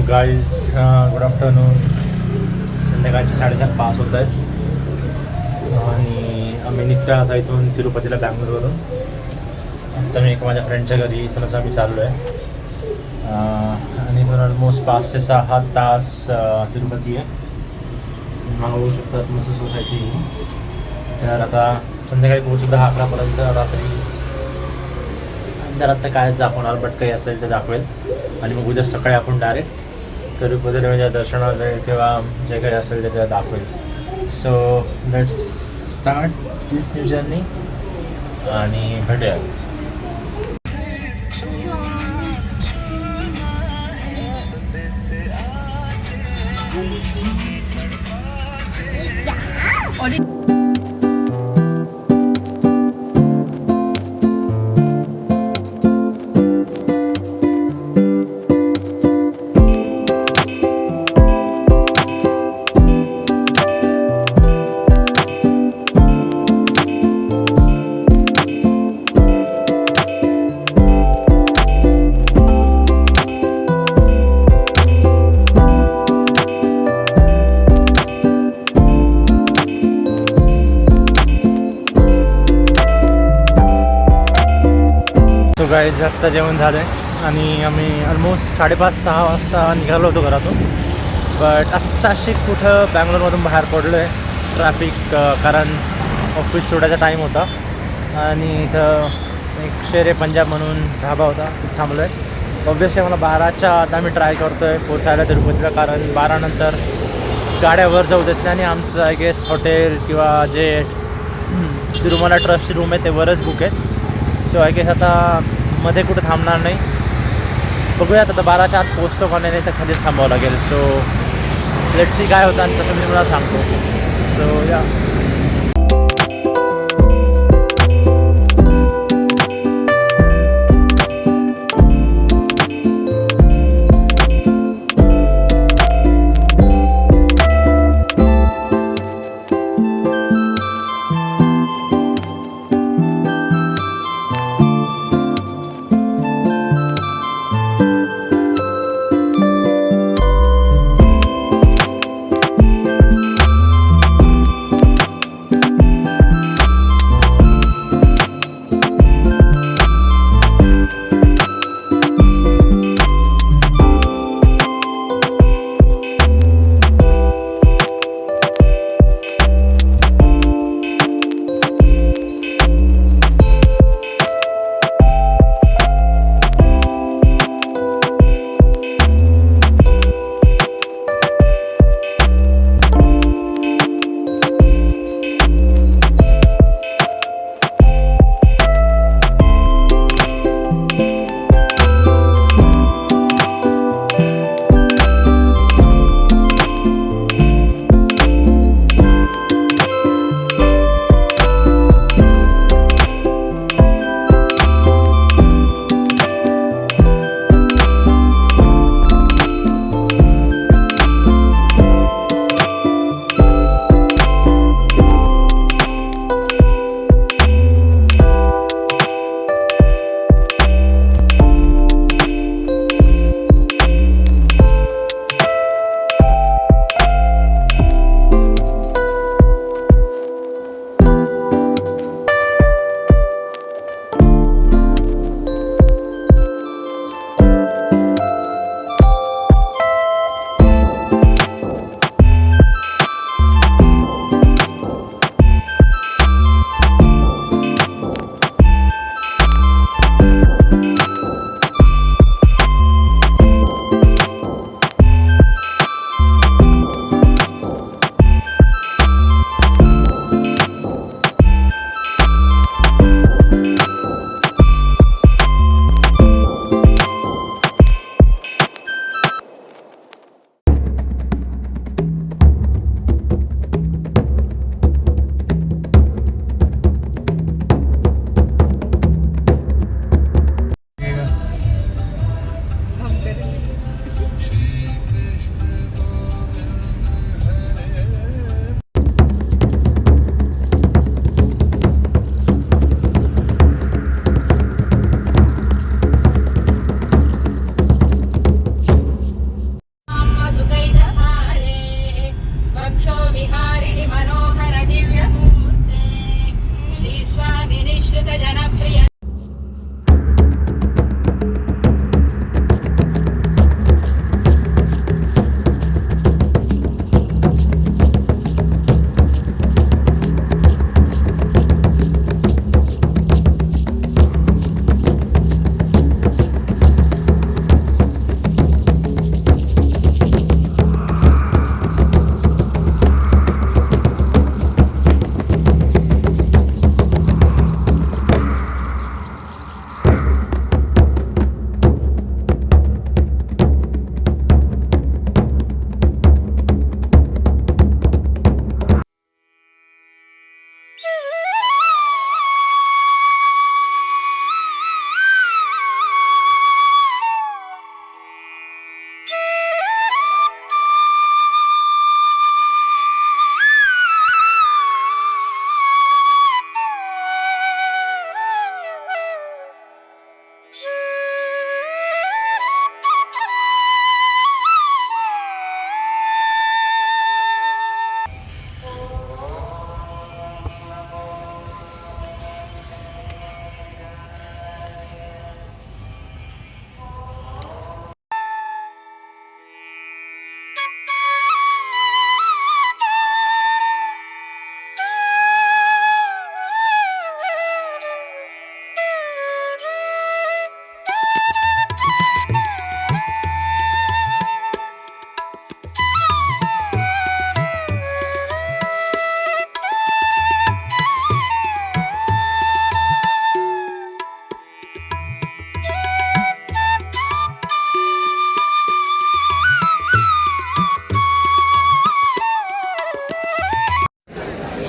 Guys good afternoon. संध्याकाळचे 7:30 होत आहेत आणि आम्ही निघतो आता इथून तिरुपतीला बँगलोरवरून. आता मी एका माझ्या फ्रेंडच्या घरी इथूनच आम्ही चाललो आहे आणि इथून ऑलमोस्ट 5 ते 6 तास तिरुपती आहे. मागं बघू शकतात मस्त सोसायटी. तर आता संध्याकाळी पोहोचू 10-11पर्यंत. रात्री अंधारात तर कायच दाखवणार, बट काही असेल ते दाखवेल आणि मग उद्या सकाळी आपण डायरेक्ट तिरुपती म्हणजे दर्शनाला जाईल किंवा जे काही असेल ते दाखवेल. So let's start this new journey आणि भेटूया. गाईज आत्ता जेवण झालं आहे आणि आम्ही ऑलमोस्ट 5:30-6 वाजता निघालो होतो घरातून. बट आत्ताशी कुठं बँगलोरमधून बाहेर पडलो आहे. ट्रॅफिक कारण ऑफिस सोडायचा टाईम होता आणि इथं एक शेर पंजाब म्हणून ढाबा होता, तिथं थांबलो आहे. ऑब्वियसली मला 12च्या आता मी ट्राय करतो आहे पोचायला तिरुपतीला, कारण 12 नंतर गाड्यावर जाऊ देत नाही आणि आमचं आय गेस हॉटेल किंवा जे तिरुमला ट्रस्टची रूम आहे ते वरच बुक आहेत. सो आय गेस आता मध्ये कुठं थांबणार नाही. बघूयात आता 12च्या आत पोचतो का नाही तर खालीच थांबावं लागेल. सो लेट्स सी काय होतं आणि तसं मी मला सांगतो. सो या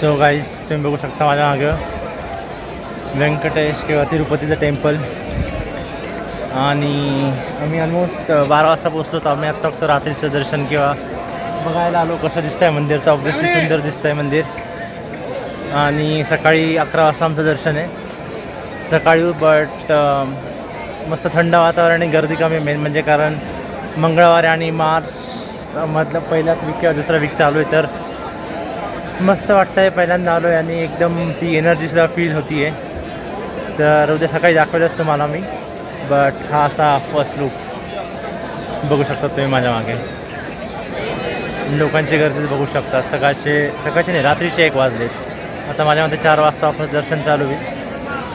सो गाईज तुम्ही बघू शकता माझ्या मागं व्यंकटेश किंवा तिरुपतीचं टेम्पल. आणि आम्ही ऑलमोस्ट 12 वाजता पोचलो तर आम्ही आत्ता फक्त रात्रीचं दर्शन किंवा बघायला आलो कसं दिसतं आहे मंदिर. तर ऑब्व्हियसली सुंदर दिसतं आहे मंदिर. आणि सकाळी 11 वाजता आमचं दर्शन आहे सकाळी. बट मस्त थंड वातावरण आणि गर्दी कमी मेन म्हणजे, कारण मंगळवार आणि मार्च मतलब पहिलाच वीक किंवा दुसरा वीक चालू आहे. तर मस्त वाटतं आहे, पहिल्यांदा आलो आहे आणि एकदम ती एनर्जीसुद्धा फील होती आहे. तर उद्या सकाळी दाखवलंच तुम्हाला मी. बट हा असा फर्स्ट लुक बघू शकता तुम्ही माझ्या मागे. लोकांची गर्दी बघू शकतात. सकाळचे नाही, रात्रीचे 1 वाजलेत. आता माझ्या मते 4 वाजता वापस दर्शन चालू होईल.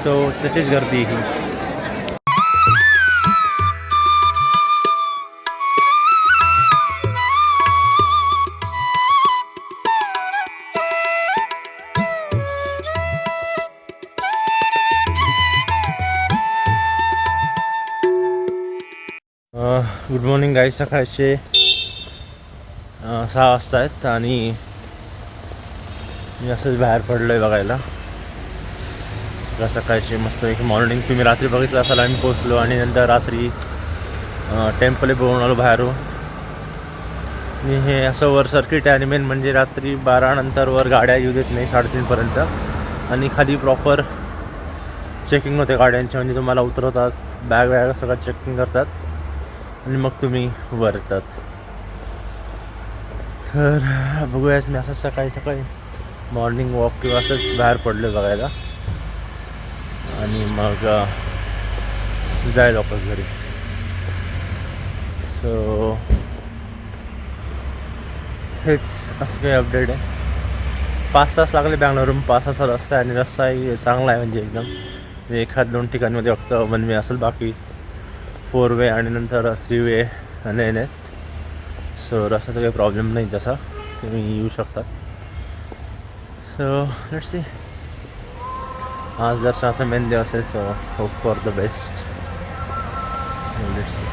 सो त्याचीच गर्दी ही. Good morning guys. सकाळचे 6 वाजता आहेत आणि मी असंच बाहेर पडलो आहे बघायला. सकाळचे मस्त एक मॉर्निंग. तुम्ही रात्री बघितलं असाल आम्ही पोचलो आणि नंतर रात्री टेम्पल बघून आलो बाहेरून. आणि हे असं वर सर्किट आहे आणि मेन म्हणजे रात्री 12 नंतर वर गाड्या येऊ देत नाही 3:30पर्यंत. आणि खाली प्रॉपर चेकिंग होते गाड्यांची, म्हणजे तुम्हाला उतरवतात, बॅग सगळं चेकिंग करतात आणि मग तुम्ही वर येतात. तर बघूयाच मी असं सकाळी मॉर्निंग वॉक किंवा असंच बाहेर पडलो बघायला आणि मग जाईल वापस घरी. सो हेच असं काही अपडेट आहे. 5 तास लागले बँगलोरहून. 5 तासाचा रस्ता आहे आणि रस्ताही चांगला आहे म्हणजे एकदम. 1-2 ठिकाणमध्ये फक्त 1 वे असेल, बाकी 4 वे आणि नंतर 3 वे लेन आहेत. सो रस्त्याचा काही प्रॉब्लेम नाही, जसा तुम्ही येऊ शकता. So let's see. आज दर्शनाचा मेन दिवस आहे. So hope for the best. Let's see.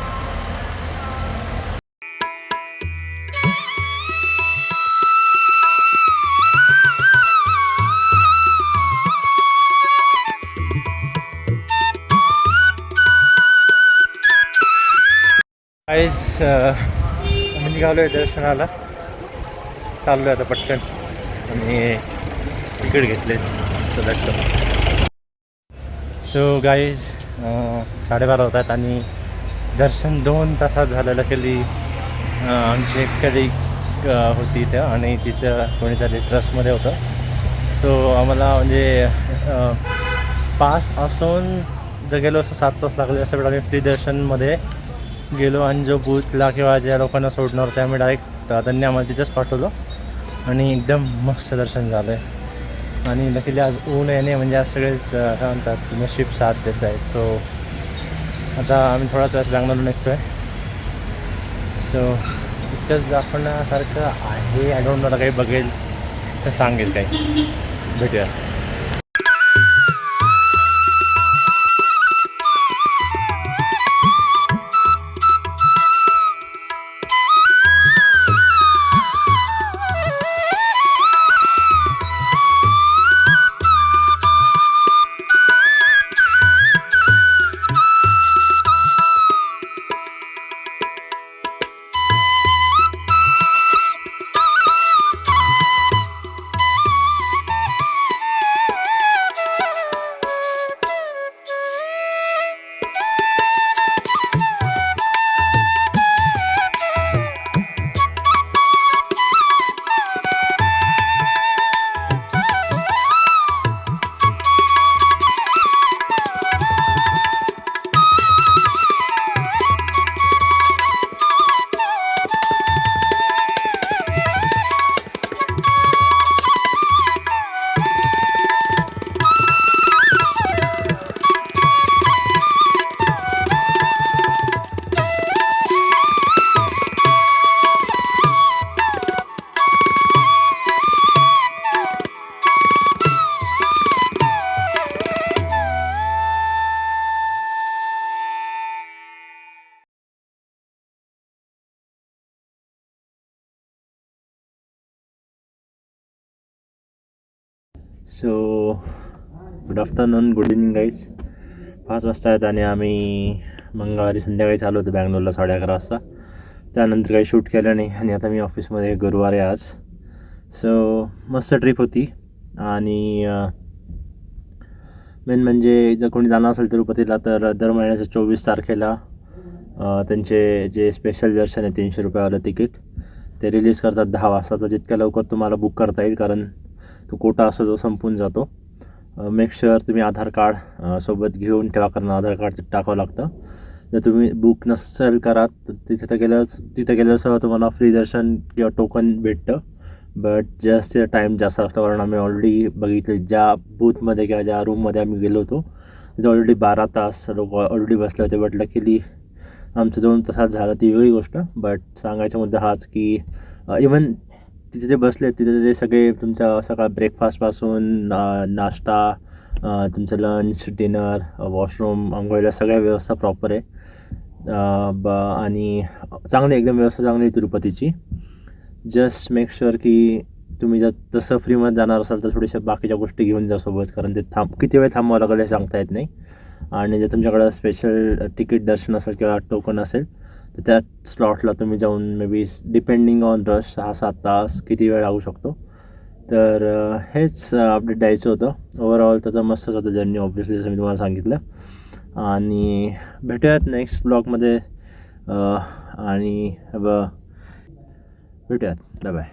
Guys मी निघालो आहे दर्शनाला. चाललो आहे आता पटकन आणि तिकीट घेतले. सो गाईज 12:30 होत आहेत आणि दर्शन 2 तासात झालेलं. केली आमची एक कलिग होती इथं आणि तिचं कोणीतरी ट्रस्टमध्ये होतं. सो आम्हाला म्हणजे पास असून जर गेलो असं 7 तास लागले. असं वेळ आम्ही फ्री दर्शनमध्ये गेलो आणि जो बूथला किंवा ज्या लोकांना सोडणार होते आम्ही डायरेक्ट त्यांनी आम्हाला तिथंच पाठवलं आणि एकदम मस्त दर्शन झालं आहे. आणि नक्की आज ऊन येणे म्हणजे आज सगळेच काय म्हणतात नशीब साथ देत आहे. सो आता आम्ही थोडाच वेळात बँगलोरला निघतो आहे. सो इतकंच दाखवण्यासारखं आहे. आय डोंट नो काही बघेल तर सांगेल काही. भेटूया. So good afternoon, good evening guys. 5 वाजता आहेत आणि आम्ही मंगळवारी संध्याकाळी चालू होतो बँगलोरला 11:30 वाजता. त्यानंतर काही शूट केलं नाही आणि आता मी ऑफिसमध्ये गुरुवार आहे आज. सो मस्त ट्रिप होती. आणि मेन म्हणजे जर कोणी जाणार असेल तिरुपतीला तर दर महिन्याच्या 24 तारखेला त्यांचे जे स्पेशल दर्शन आहे 300 रुपयावालं तिकीट ते रिलीज करतात 10 वाजता. तर जितक्या लवकर तुम्हाला बुक करता येईल, कारण तो कोटा असतो जो संपून जातो. मेक शुअर तुम्ही आधार कार्ड सोबत घेऊन ठेवा, कारण आधार कार्ड टाकावं लागतं. जर तुम्ही बुक नसेल करा तर तिथे गेल्यासह तुम्हाला फ्री दर्शन किंवा टोकन भेटतं. बट जस्ट तिथं टाईम जास्त लागतो, कारण आम्ही ऑलरेडी बघितलं ज्या बूथमध्ये किंवा ज्या रूममध्ये आम्ही गेलो होतो तिथे ऑलरेडी 12 तास लोक ऑलरेडी बसले होते. बट लकीली आमचं जाऊन तसाच झालं, ती वेगळी गोष्ट. बट सांगायचा मुद्दा हाच की इवन तिथे जे बसले तिथे जे सगळे तुमचा सकाळ ब्रेकफास्टपासून नाश्ता, तुमचं लंच, डिनर, वॉशरूम, अंघोळीला सगळ्या व्यवस्था प्रॉपर आहे. आणि चांगली एकदम व्यवस्था चांगली आहे तिरुपतीची. जस्ट मेक शुअर की तुम्ही जर तसं फ्रीमध्ये जाणार असाल तर थोड्याशा बाकीच्या गोष्टी घेऊन जा सोबत, कारण ते किती वेळ थांबावं लागेल हे सांगता येत नाही. आणि जर तुमच्याकडं स्पेशल तिकीट दर्शन असेल किंवा टोकन असेल तर त्या स्लॉटला तुम्ही जाऊन may be depending on rush 6-7 तास किती वेळ लागू शकतो. तर हेच अपडेट द्यायचं होतं. ओव्हरऑल तर मस्तच होतं जर्नी, ऑब्व्हियसली जसं मी तुम्हाला सांगितलं. आणि भेटूयात नेक्स्ट ब्लॉगमध्ये. आणि भेटूयात. Bye bye.